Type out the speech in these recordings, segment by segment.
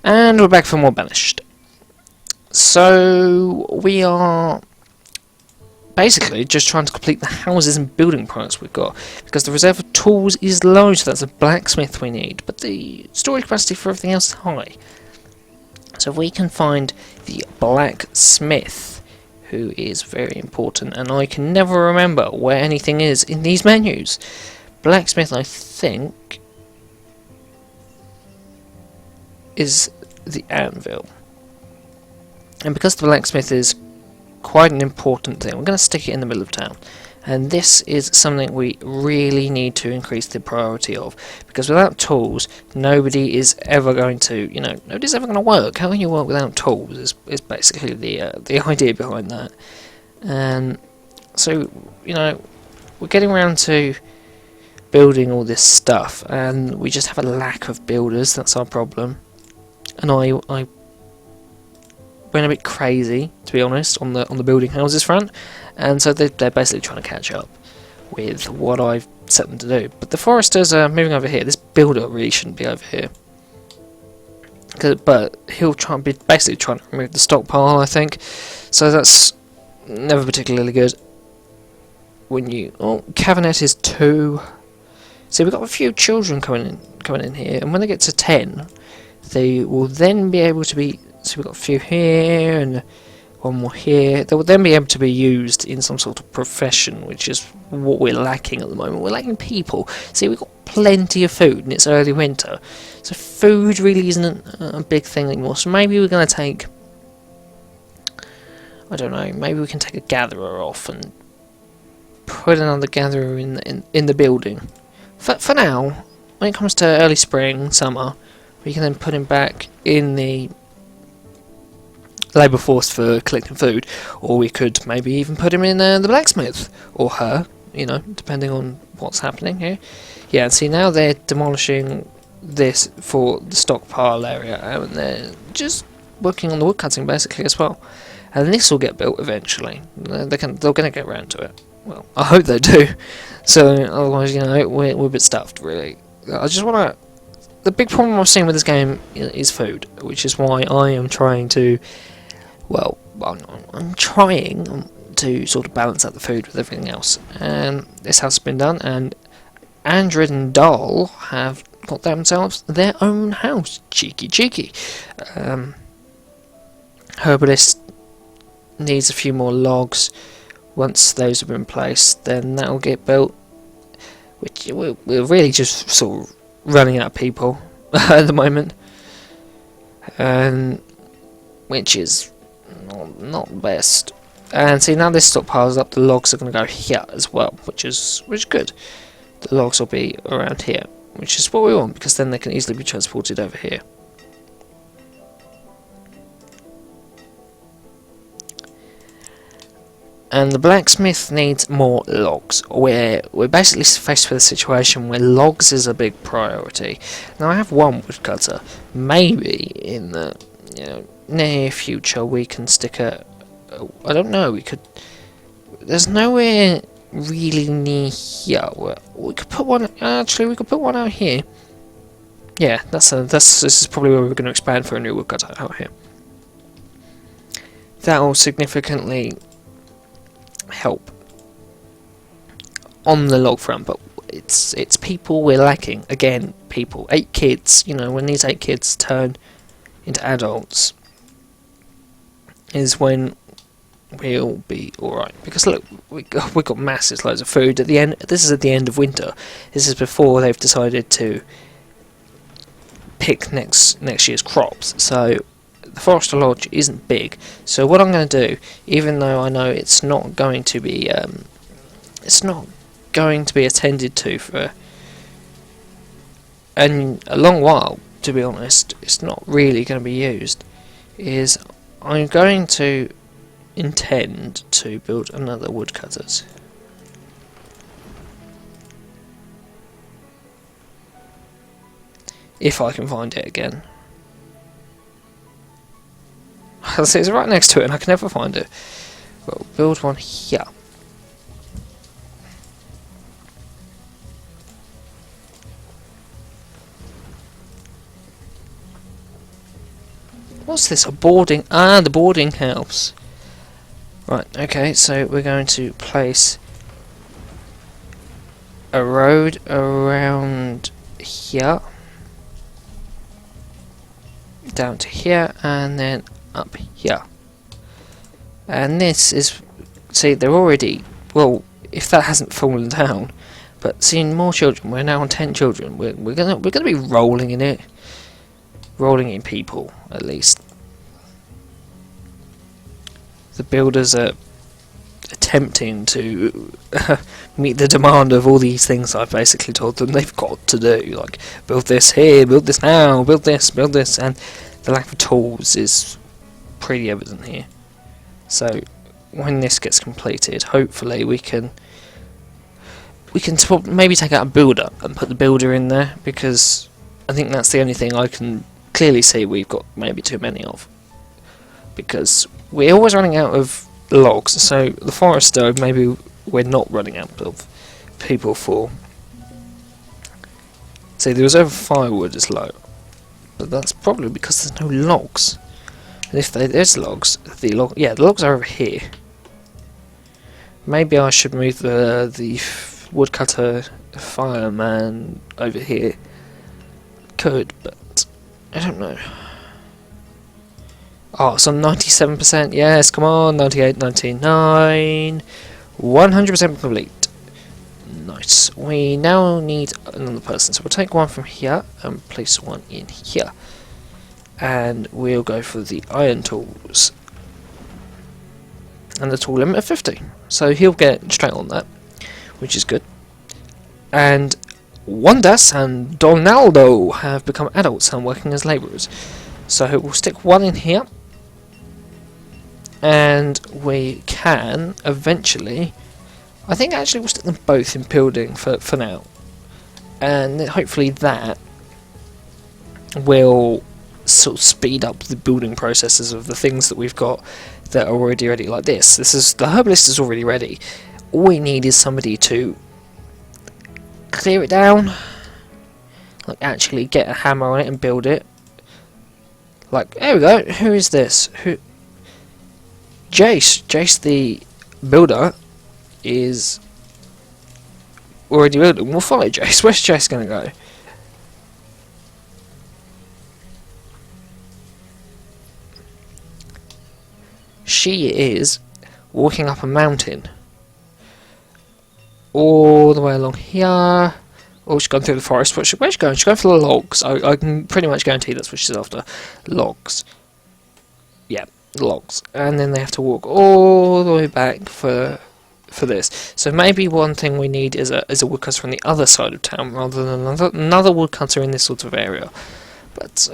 And we're back for more Banished. So we are basically just trying to complete the houses and building products we've got, because the reserve of tools is low, so that's a blacksmith we need, but the storage capacity for everything else is high. So if we can find the blacksmith, who is very important, and I can never remember where anything is in these menus. Blacksmith, I think, is the anvil. And because the blacksmith is quite an important thing, we're going to stick it in the middle of town. And this is something we really need to increase the priority of, because without tools, nobody is ever going to, nobody's ever going to work. How can you work without tools is basically the idea behind that. And so, we're getting around to building all this stuff, and we just have a lack of builders. That's our problem. And I went a bit crazy, to be honest, on the building houses front, and so they're basically trying to catch up with what I've set them to do. But the foresters are moving over here. This builder really shouldn't be over here, but he'll basically trying to remove the stockpile, I think. So that's never particularly good. Cabinet is 2. See, we've got a few children coming in here, and when they get to 10, they will then be able to be. So we've got a few here and one more here. They will then be able to be used in some sort of profession, which is what we're lacking at the moment. We're lacking people. See, we've got plenty of food, and it's early winter, so food really isn't a big thing anymore. So maybe we're going to take, I don't know, maybe we can take a gatherer off and put another gatherer in the building. For now, when it comes to early spring, summer, we can then put him back in the labour force for collecting food, or we could maybe even put him in the blacksmith, or her, depending on what's happening here. Yeah, and see, now they're demolishing this for the stockpile area, and they're just working on the woodcutting basically as well. And this will get built eventually. They're going to get around to it. Well, I hope they do. So otherwise, we're a bit stuffed, really. I just want to. The big problem I'm seeing with this game is food, which is why I am trying to. Well, I'm trying to sort of balance out the food with everything else, and this has been done, and Andred and Dahl have got themselves their own house. Cheeky. Herbalist needs a few more logs. Once those have been placed, then that'll get built, which we're really just sort of running out of people at the moment, and which is not best. And see, now this stockpile's up, the logs are going to go here as well, which is good. The logs will be around here, which is what we want, because then they can easily be transported over here. And the blacksmith needs more logs. We're basically faced with a situation where logs is a big priority. Now I have one woodcutter. Maybe in the near future we can stick I don't know. We could. There's nowhere really near here. We could put one. Actually, we could put one out here. Yeah, this is probably where we're going to expand for a new woodcutter out here. That will significantly help on the log front, but it's people we're lacking. Again, people. 8 kids. When these 8 kids turn into adults, is when we'll be alright. Because look, we've got massive loads of food at the end. This is at the end of winter. This is before they've decided to pick next year's crops. So the Forester Lodge isn't big. So what I'm going to do, even though I know it's not going to be attended to for a long while, to be honest, it's not really going to be used, is I'm going to intend to build another woodcutters. If I can find it again. It's right next to it and I can never find it. Well, build one here. What's this? A boarding... Ah, the boarding house. Right, okay, so we're going to place a road around here. Down to here, and then up here. And this is... See, they're already... Well, if that hasn't fallen down... But seeing more children, we're now on 10 children. We're gonna be rolling in it. Rolling in people, at least. The builders are attempting to meet the demand of all these things I've basically told them they've got to do. Like, build this here, build this now, build this, and the lack of tools is pretty evident here. So, when this gets completed, hopefully we can maybe take out a builder and put the builder in there, because I think that's the only thing I can clearly see we've got maybe too many of. Because we're always running out of logs, so the forester, maybe we're not running out of people for. See, the reserve of firewood is low, but that's probably because there's no logs. And if there's logs, the logs are over here. Maybe I should move the woodcutter fireman over here. Could, but I don't know. Oh, it's on 97%. Yes, come on. 98, 99. 100% complete. Nice. We now need another person. So we'll take one from here and place one in here. And we'll go for the iron tools. And the tool limit of 50. So he'll get straight on that, which is good. And Wandas and Donaldo have become adults and working as labourers. So we'll stick one in here. And we can eventually, I think actually we'll stick them both in building for now. And hopefully that will sort of speed up the building processes of the things that we've got that are already ready, like this. The herbalist is already ready. All we need is somebody to clear it down, like actually get a hammer on it and build it. Like, there we go. Who is this? Jace the builder is already building. We'll follow Jace. Where's Jace gonna go? She is walking up a mountain. All the way along here. Oh, she's gone through the forest. Where's she going? She's going for the logs. I can pretty much guarantee that's what she's after. Logs. Yeah, logs. And then they have to walk all the way back for this. So maybe one thing we need is a woodcutter from the other side of town rather than another woodcutter in this sort of area. But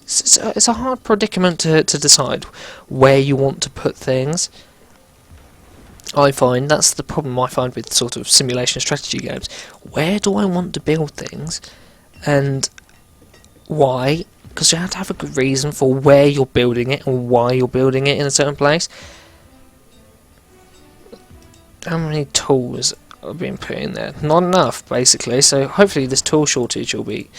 it's a hard predicament to decide where you want to put things. I find that's the problem I find with sort of simulation strategy games. Where do I want to build things, and why? Because you have to have a good reason for where you're building it and why you're building it in a certain place. How many tools are being put in there? Not enough, basically. So hopefully this tool shortage will be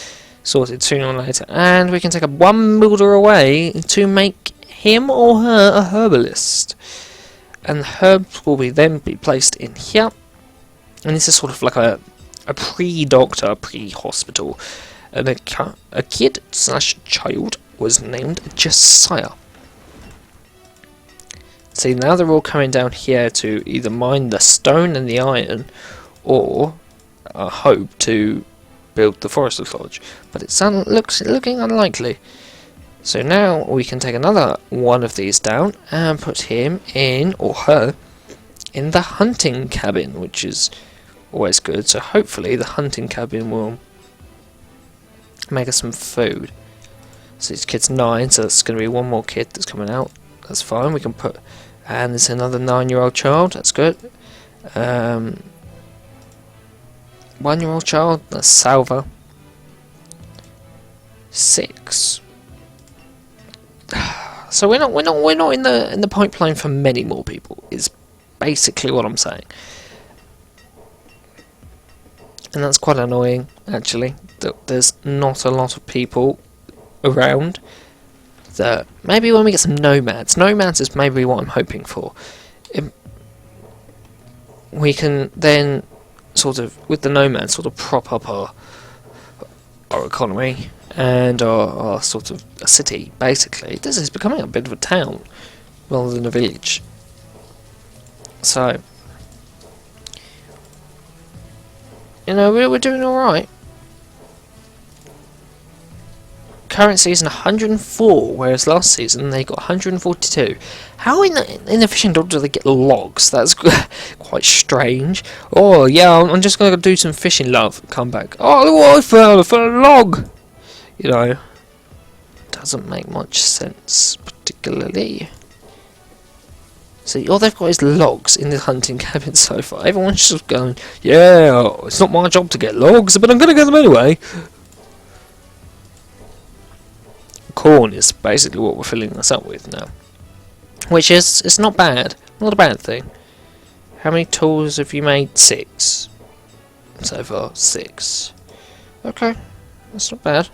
sorted sooner or later, and we can take one builder away to make him or her a herbalist. And the herbs will then be placed in here. And this is sort of like a pre-doctor, pre-hospital. And a kid/child was named Josiah. See, now they're all coming down here to either mine the stone and the iron, or hope to build the Forester's Lodge. But it's looking unlikely. So now we can take another one of these down and put him in, or her, in the hunting cabin, which is always good. So hopefully the hunting cabin will make us some food. So this kid's 9, so that's going to be one more kid that's coming out. That's fine, we can put, and there's another 9-year-old child, that's good. 1-year-old child, that's Salva. 6. So we're not in the pipeline for many more people, is basically what I'm saying. And that's quite annoying, actually, that there's not a lot of people around that maybe when we get some nomads is maybe what I'm hoping for. We can then sort of, with the nomads, sort of prop up our economy and our sort of a city. Basically, this is becoming a bit of a town rather than a village. So, you know, we're doing all right. Current season 104, whereas last season they got 142. How in the fishing dock do they get logs? That's quite strange. Oh yeah, I'm just gonna do some fishing, love. Come back. Oh, look what I found a log. You know, doesn't make much sense particularly. See, all they've got is logs in the hunting cabin so far. Everyone's just going, yeah, it's not my job to get logs, but I'm gonna get them anyway. Corn is basically what we're filling this up with now, which is, it's not bad, not a bad thing. How many tools have you made? 6 so far. 6. Okay, that's not bad.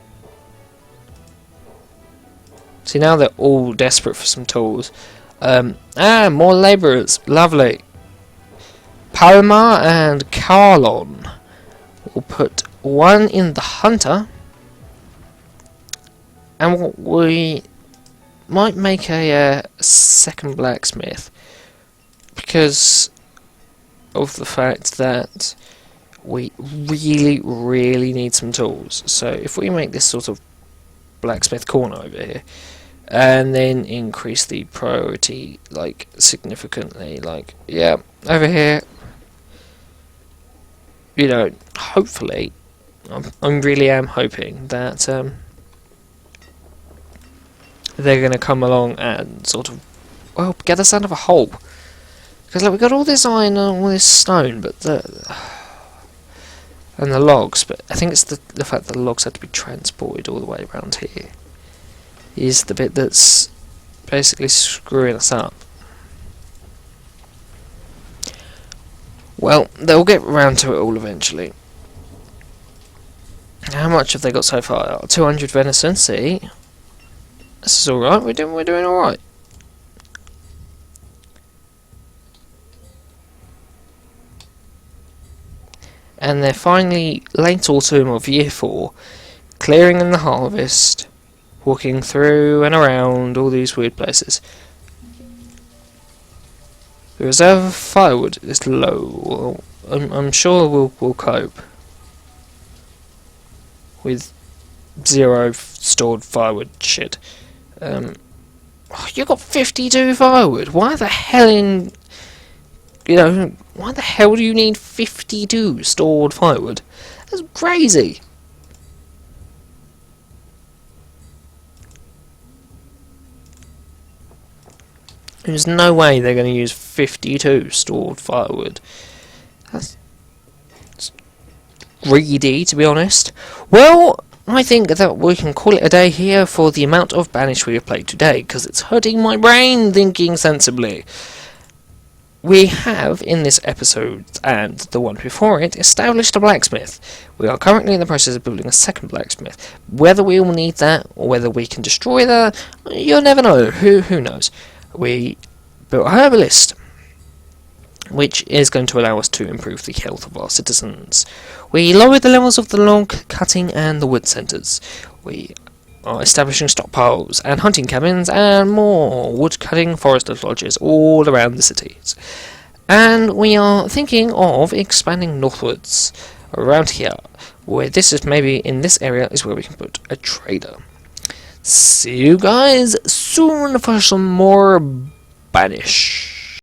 See, now they're all desperate for some tools. More labourers, lovely. Palma and Carlon. We'll put one in the hunter. And what we might make a second blacksmith, because of the fact that we really need some tools. So if we make this sort of blacksmith corner over here, and then increase the priority like significantly, like yeah, over here, you know, hopefully, I really am hoping that they're going to come along and sort of, well, get us out of a hole. Because like, we got all this iron and all this stone, but and the logs, but I think it's the fact that the logs had to be transported all the way around here is the bit that's basically screwing us up. Well, they'll get around to it all eventually. How much have they got so far? 200 venison, see? This is alright, we're doing alright. And they're finally late autumn of year 4, clearing in the harvest, walking through and around all these weird places. The reserve of firewood is low. I'm sure we'll cope with 0 stored firewood shit. You got 52 firewood. Why the hell why the hell do you need 52 stored firewood? That's crazy. There's no way they're going to use 52 stored firewood. That's greedy, to be honest. Well, I think that we can call it a day here for the amount of Banished we have played today, because it's hurting my brain thinking sensibly. We have, in this episode and the one before it, established a blacksmith. We are currently in the process of building a second blacksmith. Whether we will need that, or whether we can destroy that, you'll never know. Who knows? We built a herbalist, which is going to allow us to improve the health of our citizens. We lowered the levels of the log cutting and the wood centres. We are establishing stockpiles and hunting cabins and more wood cutting forest lodges all around the cities. And we are thinking of expanding northwards around here, where this is maybe in this area is where we can put a trader. See you guys soon for some more Banished.